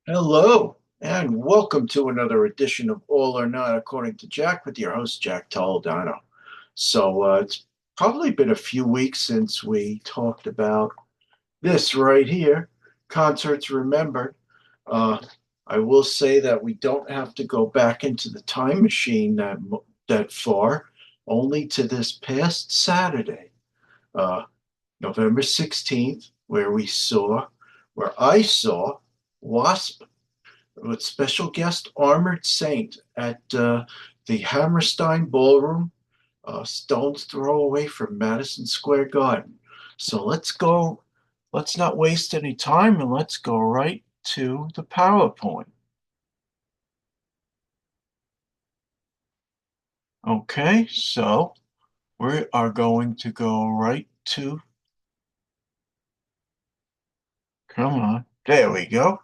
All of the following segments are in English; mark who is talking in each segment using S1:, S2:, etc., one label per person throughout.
S1: Hello, and welcome to another edition of All or Not According to Jack with your host, Jack Toledano. It's probably been a few weeks since we talked about this right here, Concerts Remembered. Uh, I will say that we don't have to go back into the time machine that far, only to this past Saturday, uh, November 16th, where I saw W.A.S.P with special guest Armored Saint at the Hammerstein Ballroom, stone's throw away from Madison Square Garden. So let's go, let's not waste any time and let's go right to the PowerPoint. Okay, so we are going to go right to, come on, there we go.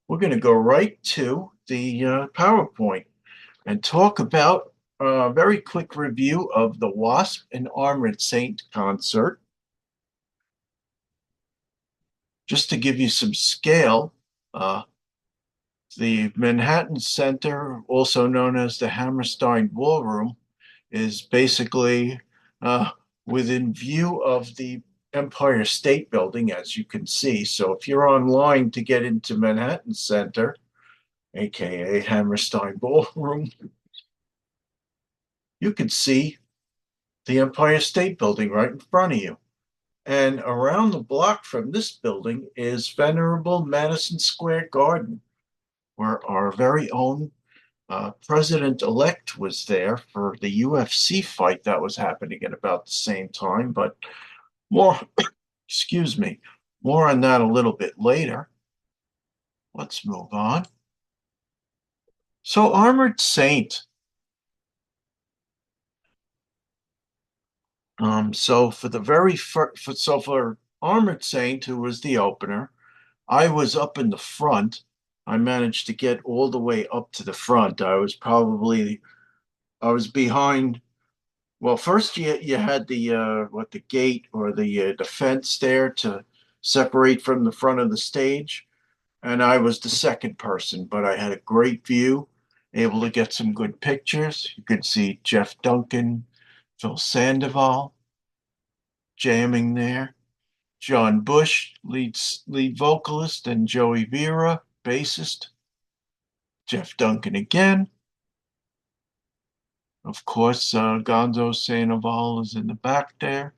S1: We're going to go right to the PowerPoint and talk about a very quick review of the W.A.S.P and Armored Saint concert. Just to give you some scale, uh, the Manhattan Center, also known as the Hammerstein Ballroom, is basically uh, within view of the Empire State Building, as you can see. So if you're online to get into Manhattan Center, aka Hammerstein Ballroom, you can see the Empire State Building right in front of you. And around the block from this building is venerable Madison Square Garden, where our very own president-elect was there for the UFC fight that was happening at about the same time. But more, excuse me, more on that a little bit later. Let's move on. So Armored Saint. So for the very first, for Armored Saint, who was the opener, I was up in the front. I managed to get all the way up to the front. I was behind. Well, first you had the the gate or the fence there to separate from the front of the stage, and I was the second person, but I had a great view, able to get some good pictures. You could see Jeff Duncan, Phil Sandoval jamming there. John Bush, lead vocalist, and Joey Vera, bassist. Jeff Duncan again. Of course, Gonzo Sandoval is in the back there.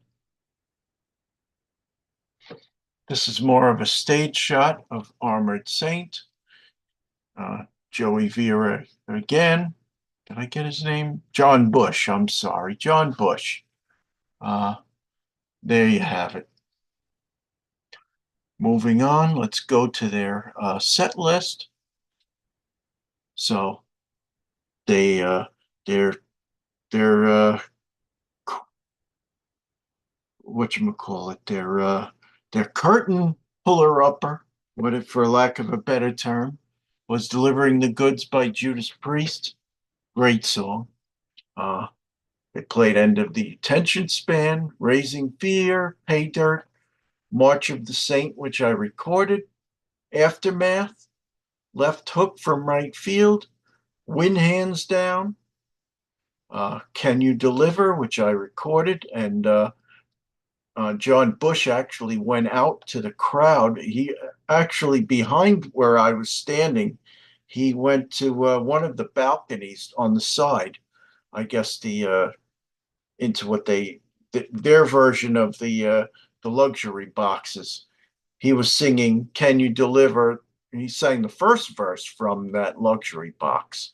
S1: This is more of a stage shot of Armored Saint. Joey Vera again. Did I get his name? John Bush. I'm sorry, John Bush. Uh, there you have it. Moving on, let's go to their set list. So they they're they're whatchamacallit, their curtain puller upper, what if for lack of a better term, was Delivering the Goods by Judas Priest. Great song. Uh, they played End of the Attention Span, Raising Fear, Pay Dirt, March of the Saint, which I recorded, Aftermath, Left Hook from Right Field, Win Hands Down, Can You Deliver, which I recorded, and John Bush actually went out to the crowd. He actually, behind where I was standing, he went to one of the balconies on the side. I guess into what their version of the luxury boxes. He was singing "Can You Deliver." He sang the first verse from that luxury box.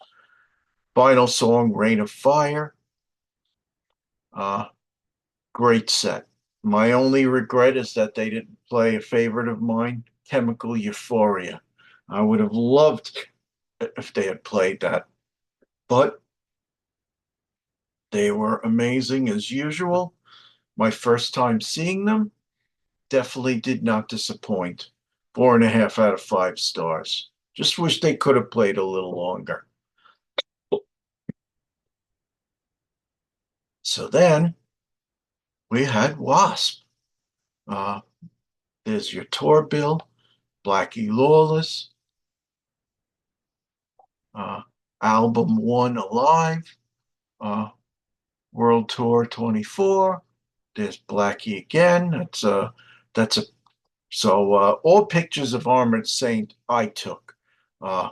S1: Final song, "Rain of Fire." Uh, Great set. My only regret is that they didn't play a favorite of mine, Chemical Euphoria. I would have loved if they had played that, but they were amazing as usual. My first time seeing them definitely did not disappoint. 4.5 out of 5 stars. Just wish they could have played a little longer. So then we had W.A.S.P. Uh, there's your tour bill, Blackie Lawless, uh, Album One Alive, uh, World Tour 24. There's Blackie again. That's a so all pictures of Armored Saint I took. Uh,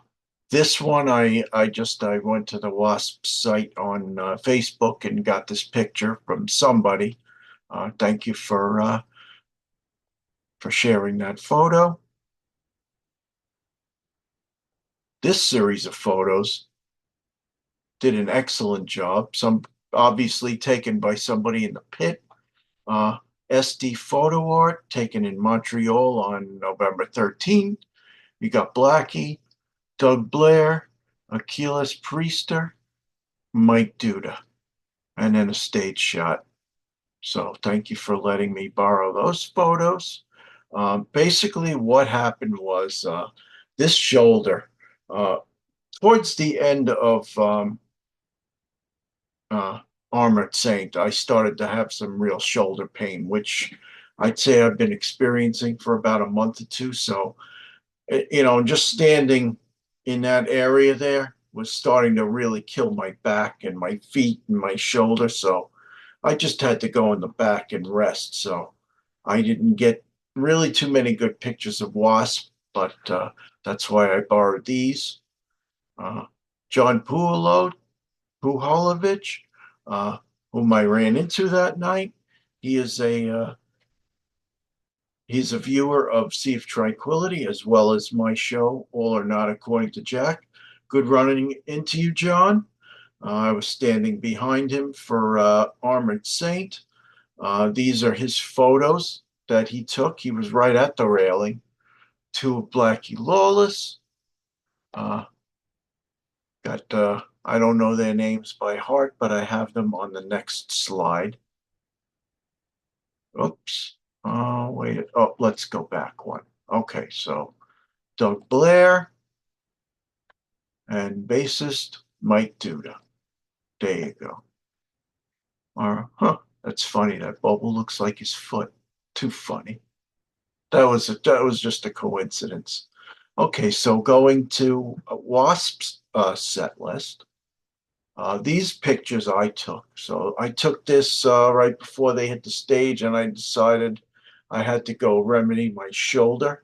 S1: this one I went to the W.A.S.P site on Facebook and got this picture from somebody. Thank you for sharing that photo. This series of photos did an excellent job. Some obviously taken by somebody in the pit. Uh, SD photo art taken in Montreal on November 13th. You got Blackie, Doug Blair, Achilles Priester, Mike Duda, and then a stage shot. So thank you for letting me borrow those photos. Basically, what happened was this shoulder, uh, towards the end of uh, Armored Saint, I started to have some real shoulder pain, which I'd say I've been experiencing for about a month or two. So, just standing in that area there was starting to really kill my back and my feet and my shoulder. So I just had to go in the back and rest. So I didn't get really too many good pictures of W.A.S.P, but that's why I borrowed these. Uh, John Puholovich, uh, whom I ran into that night. He is he's a viewer of Sea of Tranquility as well as my show, All or Not According to Jack. Good running into you, John. I was standing behind him for Armored Saint. These are his photos that he took. He was right at the railing. Two of Blackie Lawless. Uh, got I don't know their names by heart, but I have them on the next slide. Oops. Oh, wait. Oh, let's go back one. Okay, so Doug Blair and bassist Mike Duda. There you go. That's funny. That bubble looks like his foot. Too funny. That was just a coincidence. Okay, so going to W.A.S.P's set list. These pictures I took. So I took this right before they hit the stage, and I decided I had to go remedy my shoulder.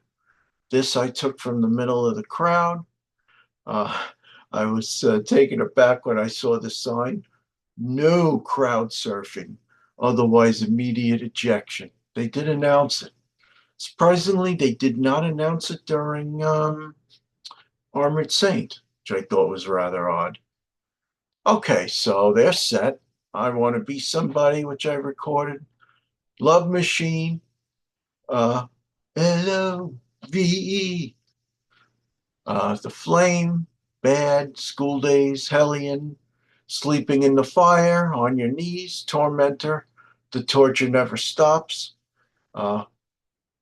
S1: This I took from the middle of the crowd. Uh, I was taken aback when I saw the sign, no crowd surfing, otherwise immediate ejection. They did announce it. Surprisingly, they did not announce it during Armored Saint, which I thought was rather odd. Okay, so they're set. I Want to Be Somebody, which I recorded. Love Machine, uh, LOVE, The Flame, Bad, School Days, Hellion, Sleeping in the Fire, On Your Knees, Tormentor, The Torture Never Stops. Uh,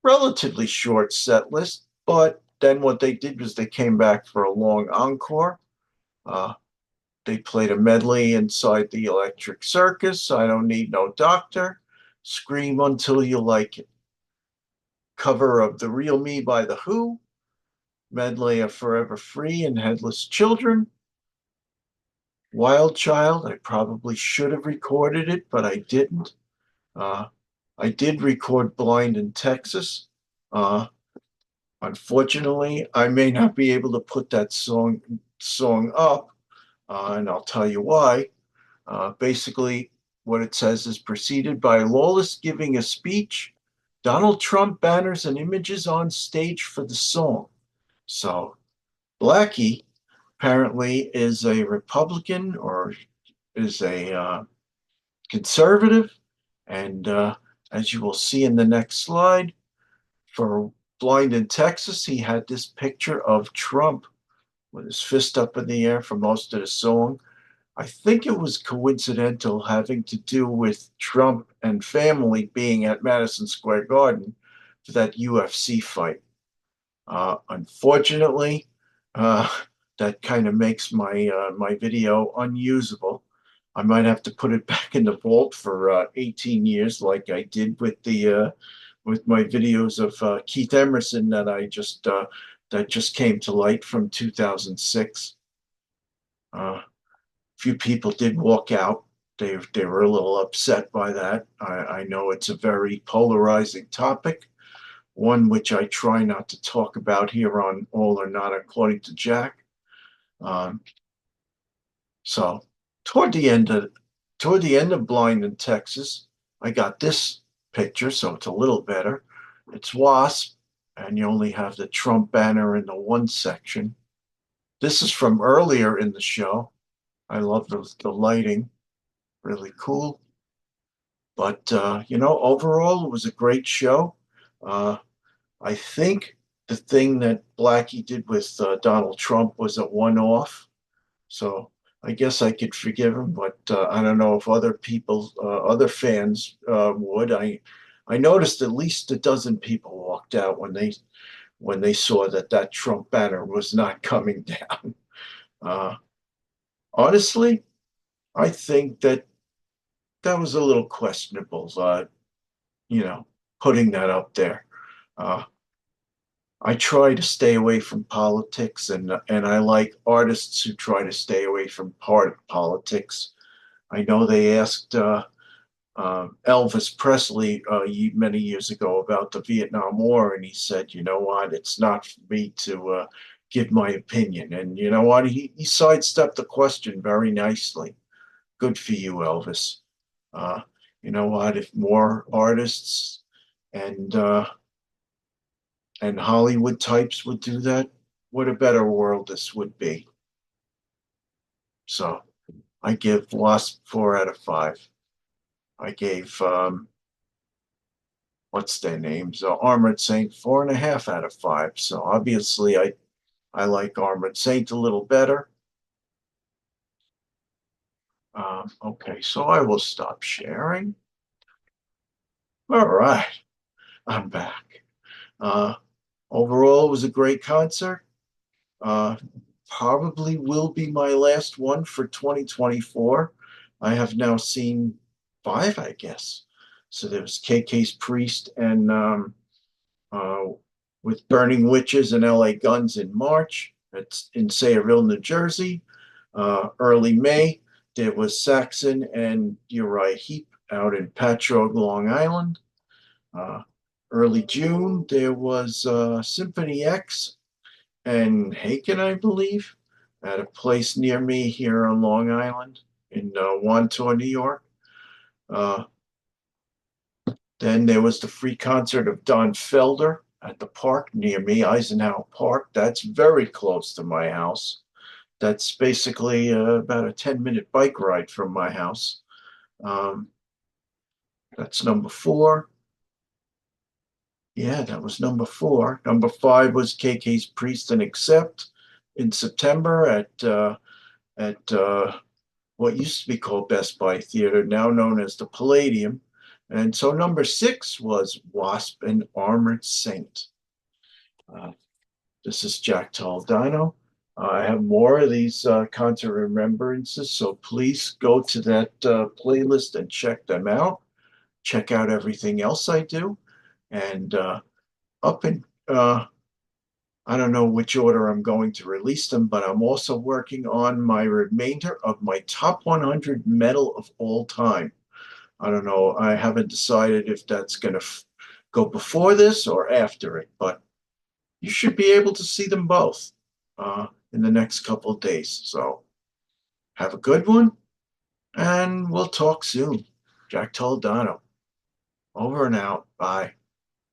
S1: Relatively short set list, but then what they did was they came back for a long encore. Uh, they played a medley inside the Electric Circus, I Don't Need No Doctor, Scream Until You Like It, cover of The Real Me by The Who, medley of Forever Free and Headless Children, Wild Child. I probably should have recorded it, but I didn't. Uh, I did record Blind in Texas. Uh, Unfortunately, I may not be able to put that song up, and I'll tell you why. Basically, what it says is preceded by Lawless giving a speech, Donald Trump banners and images on stage for the song. So Blackie apparently is a Republican or is a conservative, and as you will see in the next slide, for Blind in Texas, he had this picture of Trump with his fist up in the air for most of the song. I think it was coincidental having to do with Trump and family being at Madison Square Garden for that UFC fight. Unfortunately, uh, that kind of makes my video unusable. I might have to put it back in the vault for 18 years, like I did with my videos of Keith Emerson that just came to light from 2006. A few people did walk out. They were a little upset by that. I know it's a very polarizing topic, one which I try not to talk about here on All or Not according to Jack. Um, so toward the end of toward the end of Blind in Texas, I got this picture, so it's a little better. It's W.A.S.P, and you only have the Trump banner in the one section. This is from earlier in the show. I love the lighting, really cool. But overall, it was a great show. Uh, I think the thing that Blackie did with Donald Trump was a one-off. So I guess I could forgive him, but I don't know if other people, other fans would. I noticed at least a dozen people walked out when they saw that Trump banner was not coming down. Uh, Honestly, I think that was a little questionable. You know, putting that up there. Uh, I try to stay away from politics, and I like artists who try to stay away from politics. I know they asked Elvis Presley many years ago about the Vietnam War, and he said, "You know what? It's not for me to give my opinion." And you know what? He sidestepped the question very nicely. Good for you, Elvis. Uh, you know what? If more artists and and Hollywood types would do that, what a better world this would be. So I give Lost 4 out of 5. I gave what's their names? Armored Saint 4.5 out of 5. So obviously I like Armored Saint a little better. Okay, so I will stop sharing. All right, I'm back. Uh, Overall, it was a great concert. Uh, Probably will be my last one for 2024. I have now seen five, I guess. So there was KK's Priest and uh, with Burning Witches and LA Guns in March. That's in Sayreville, New Jersey. Early May, there was Saxon and Uriah Heep out in Patchogue, Long Island. Uh, Early June, there was Symphony X and Haken, I believe, at a place near me here on Long Island in Wantor, New York. Uh, then there was the free concert of Don Felder at the park near me, Eisenhower Park. That's very close to my house. That's basically about a 10-minute bike ride from my house. Um, that's number 4. Yeah, that was number 4. Number 5 was KK's Priest and Accept in September at what used to be called Best Buy Theater, now known as the Palladium. And so number 6 was W.A.S.P and Armored Saint. Uh, this is Jack Toledano. I have more of these concert remembrances, so please go to that playlist and check them out. Check out everything else I do. And up in, I don't know which order I'm going to release them, but I'm also working on my remainder of my top 100 metal of all time. I don't know. I haven't decided if that's going to go before this or after it, but you should be able to see them both in the next couple of days. So have a good one, and we'll talk soon. Jack Toledano, over and out. Bye.